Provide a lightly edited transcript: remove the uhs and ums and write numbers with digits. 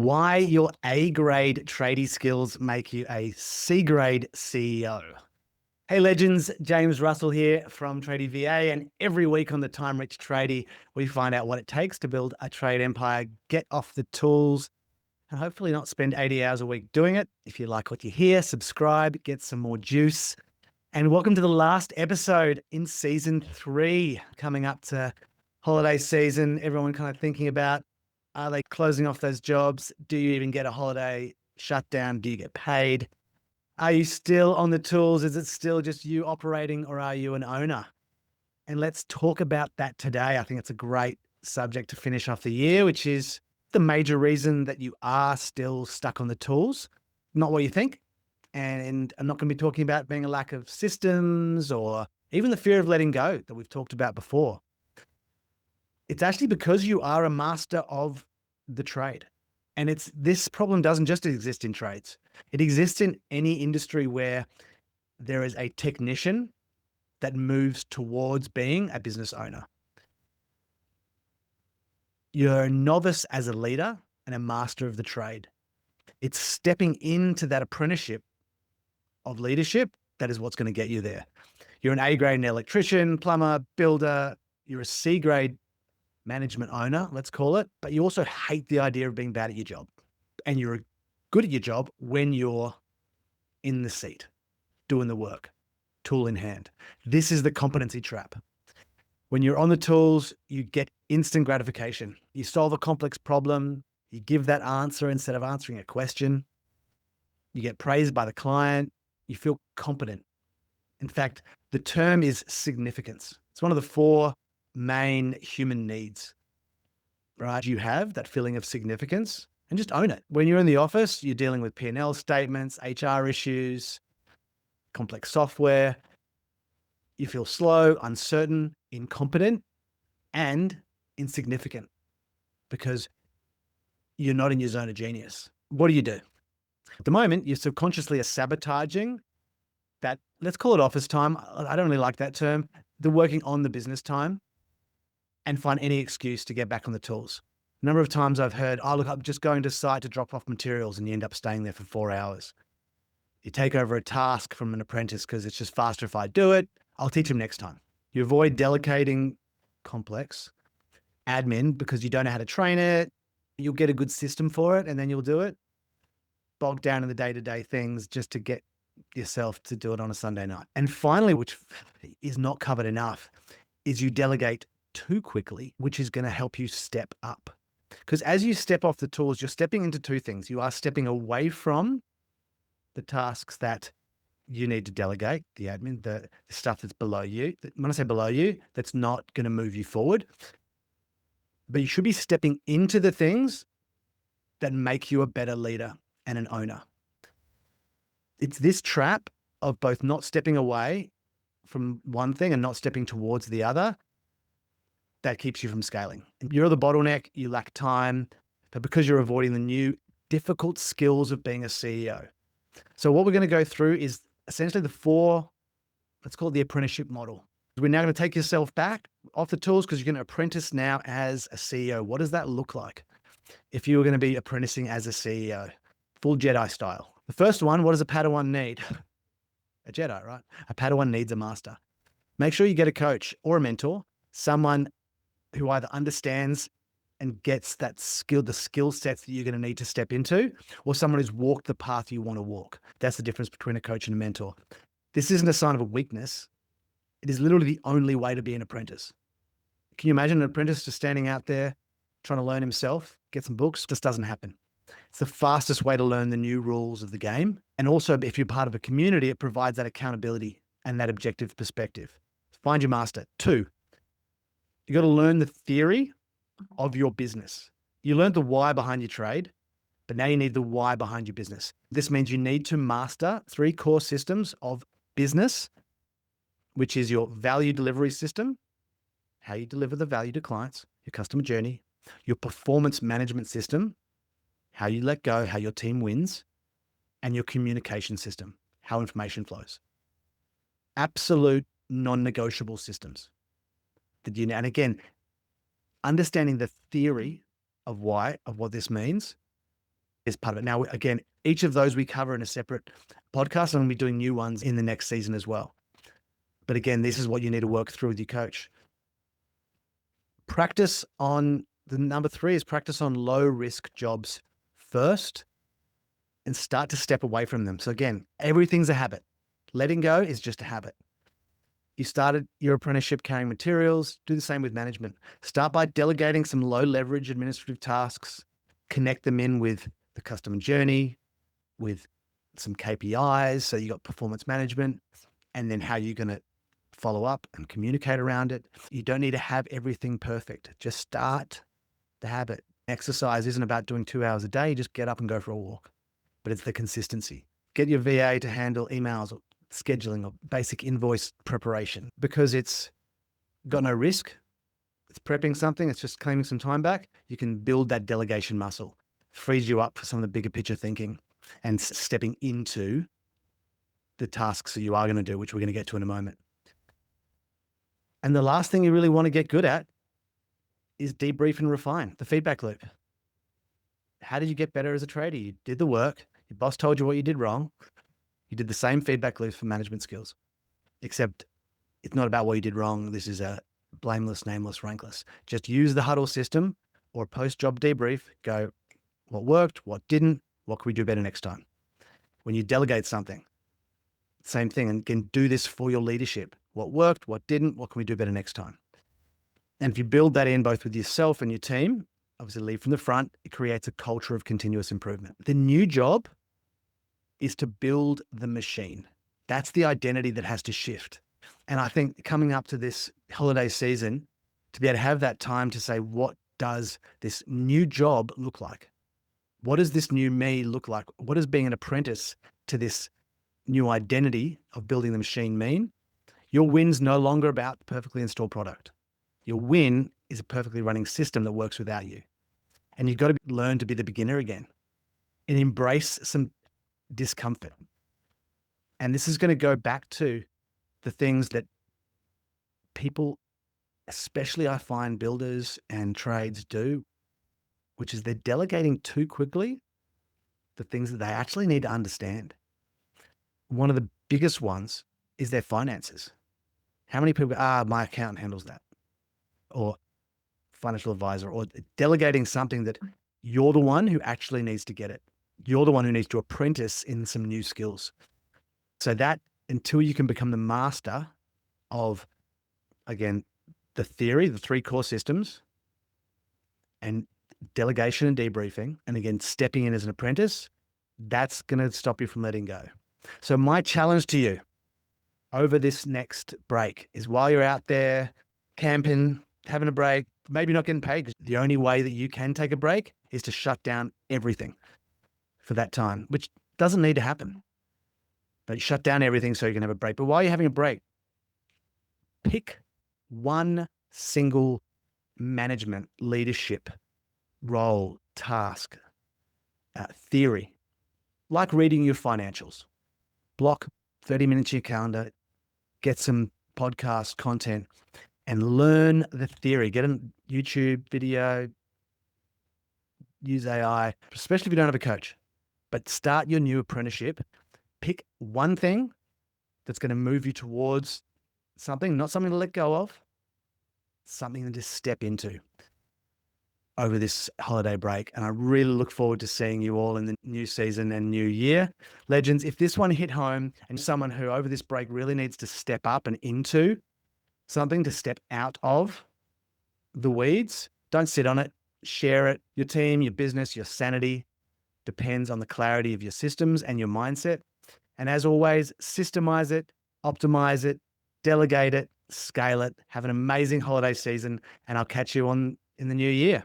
Why your A grade tradie skills make you a C grade CEO. Hey legends, James Russell here from TradieVA, and every week on the Time Rich Tradie, we find out what it takes to build a trade empire, get off the tools, and hopefully not spend 80 hours a week doing it. If you like what you hear, subscribe, get some more juice. And welcome to the last episode in season 3, coming up to holiday season. Everyone kind of thinking about, are they closing off those jobs? Do you even get a holiday shutdown? Do you get paid? Are you still on the tools? Is it still just you operating, or are you an owner? And let's talk about that today. I think it's a great subject to finish off the year, which is the major reason that you are still stuck on the tools, not what you think. And I'm not going to be talking about being a lack of systems or even the fear of letting go that we've talked about before. It's actually because you are a master of the trade. And this problem doesn't just exist in trades. It exists in any industry where there is a technician that moves towards being a business owner. You're a novice as a leader and a master of the trade. It's stepping into that apprenticeship of leadership that is what's going to get you there. You're an A grade electrician, plumber, builder. You're a C grade management owner, let's call it, but you also hate the idea of being bad at your job. And you're good at your job when you're in the seat, doing the work, tool in hand. This is the competency trap. When you're on the tools, you get instant gratification. You solve a complex problem, you give that answer instead of answering a question. You get praised by the client, you feel competent. In fact, the term is significance. It's one of the 4 main human needs, right? You have that feeling of significance and just own it. When you're in the office, you're dealing with P&L statements, HR issues, complex software. You feel slow, uncertain, incompetent, and insignificant because you're not in your zone of genius. What do? At the moment, you subconsciously are sabotaging that, let's call it office time. I don't really like that term. The working on the business time, and find any excuse to get back on the tools. A number of times I've heard, oh, look, I'm just going to site to drop off materials, and you end up staying there for 4 hours. You take over a task from an apprentice because it's just faster if I do it. I'll teach him next time. You avoid delegating complex admin because you don't know how to train it. You'll get a good system for it, and then you'll do it. Bogged down in the day-to-day things just to get yourself to do it on a Sunday night. And finally, which is not covered enough, is you delegate too quickly, which is going to help you step up. Because as you step off the tools, you're stepping into 2 things. You are stepping away from the tasks that you need to delegate, the admin, the stuff that's below you. When I say below you, that's not going to move you forward. But you should be stepping into the things that make you a better leader and an owner. It's this trap of both not stepping away from one thing and not stepping towards the other that keeps you from scaling. You're the bottleneck, you lack time, but because you're avoiding the new difficult skills of being a CEO. So what we're going to go through is essentially the 4, let's call it the apprenticeship model. We're now going to take yourself back off the tools because you're going to apprentice now as a CEO. What does that look like if you were going to be apprenticing as a CEO? Full Jedi style. The first one, what does a Padawan need? A Jedi, right? A Padawan needs a master. Make sure you get a coach or a mentor, someone who either understands and gets that the skill sets that you're going to need to step into, or someone who's walked the path you want to walk. That's the difference between a coach and a mentor. This isn't a sign of a weakness. It is literally the only way to be an apprentice. Can you imagine an apprentice just standing out there trying to learn himself, get some books? Just doesn't happen. It's the fastest way to learn the new rules of the game. And also, if you're part of a community, it provides that accountability and that objective perspective. Find your master. 2, you got to learn the theory of your business. You learned the why behind your trade, but now you need the why behind your business. This means you need to master 3 core systems of business, which is your value delivery system, how you deliver the value to clients, your customer journey, your performance management system, how you let go, how your team wins, and your communication system, how information flows. Absolute non-negotiable systems. And again, understanding the theory of what this means is part of it. Now, again, each of those we cover in a separate podcast, and we'll be doing new ones in the next season as well. But again, this is what you need to work through with your coach. Practice on the number 3 is practice on low risk jobs first and start to step away from them. So again, everything's a habit. Letting go is just a habit. You started your apprenticeship carrying materials, do the same with management. Start by delegating some low leverage administrative tasks, connect them in with the customer journey, with some KPIs. So you got performance management, and then how you're going to follow up and communicate around it. You don't need to have everything perfect. Just start the habit. Exercise isn't about doing 2 hours a day. Just get up and go for a walk, but it's the consistency. Get your VA to handle emails or scheduling or basic invoice preparation, because it's got no risk. It's prepping something. It's just claiming some time back. You can build that delegation muscle, frees you up for some of the bigger picture thinking and stepping into the tasks that you are going to do, which we're going to get to in a moment. And the last thing you really want to get good at is debrief and refine, the feedback loop. How did you get better as a trader? You did the work. Your boss told you what you did wrong. You did the same feedback loop for management skills, except it's not about what you did wrong. This is a blameless, nameless, rankless. Just use the huddle system or post-job debrief. Go, what worked, what didn't, what can we do better next time? When you delegate something, same thing, and can do this for your leadership. What worked, what didn't, what can we do better next time? And if you build that in both with yourself and your team, obviously lead from the front, it creates a culture of continuous improvement. The new job is to build the machine. That's the identity that has to shift. And I think coming up to this holiday season, to be able to have that time to say, what does this new job look like? What does this new me look like? What does being an apprentice to this new identity of building the machine mean? Your win's no longer about the perfectly installed product. Your win is a perfectly running system that works without you. And you've got to learn to be the beginner again and embrace some discomfort. And this is going to go back to the things that people, especially I find builders and trades do, which is they're delegating too quickly the things that they actually need to understand. One of the biggest ones is their finances. How many people, my accountant handles that, or financial advisor, or delegating something that you're the one who actually needs to get it. You're the one who needs to apprentice in some new skills. So that until you can become the master of, again, the theory, the 3 core systems, and delegation and debriefing, and again, stepping in as an apprentice, that's going to stop you from letting go. So my challenge to you over this next break is, while you're out there camping, having a break, maybe not getting paid, because the only way that you can take a break is to shut down everything for that time, which doesn't need to happen. But you shut down everything so you can have a break. But while you're having a break, pick one single management, leadership, role, task, theory, like reading your financials. Block 30 minutes in your calendar, get some podcast content, and learn the theory. Get a YouTube video, use AI, especially if you don't have a coach. But start your new apprenticeship. Pick one thing that's going to move you towards something, not something to let go of, something to just step into over this holiday break. And I really look forward to seeing you all in the new season and new year. Legends, if this one hit home and someone who over this break really needs to step up and into something, to step out of the weeds, don't sit on it, share it. Your team, your business, your sanity depends on the clarity of your systems and your mindset. And as always, systemize it, optimize it, delegate it, scale it. Have an amazing holiday season, and I'll catch you in the new year.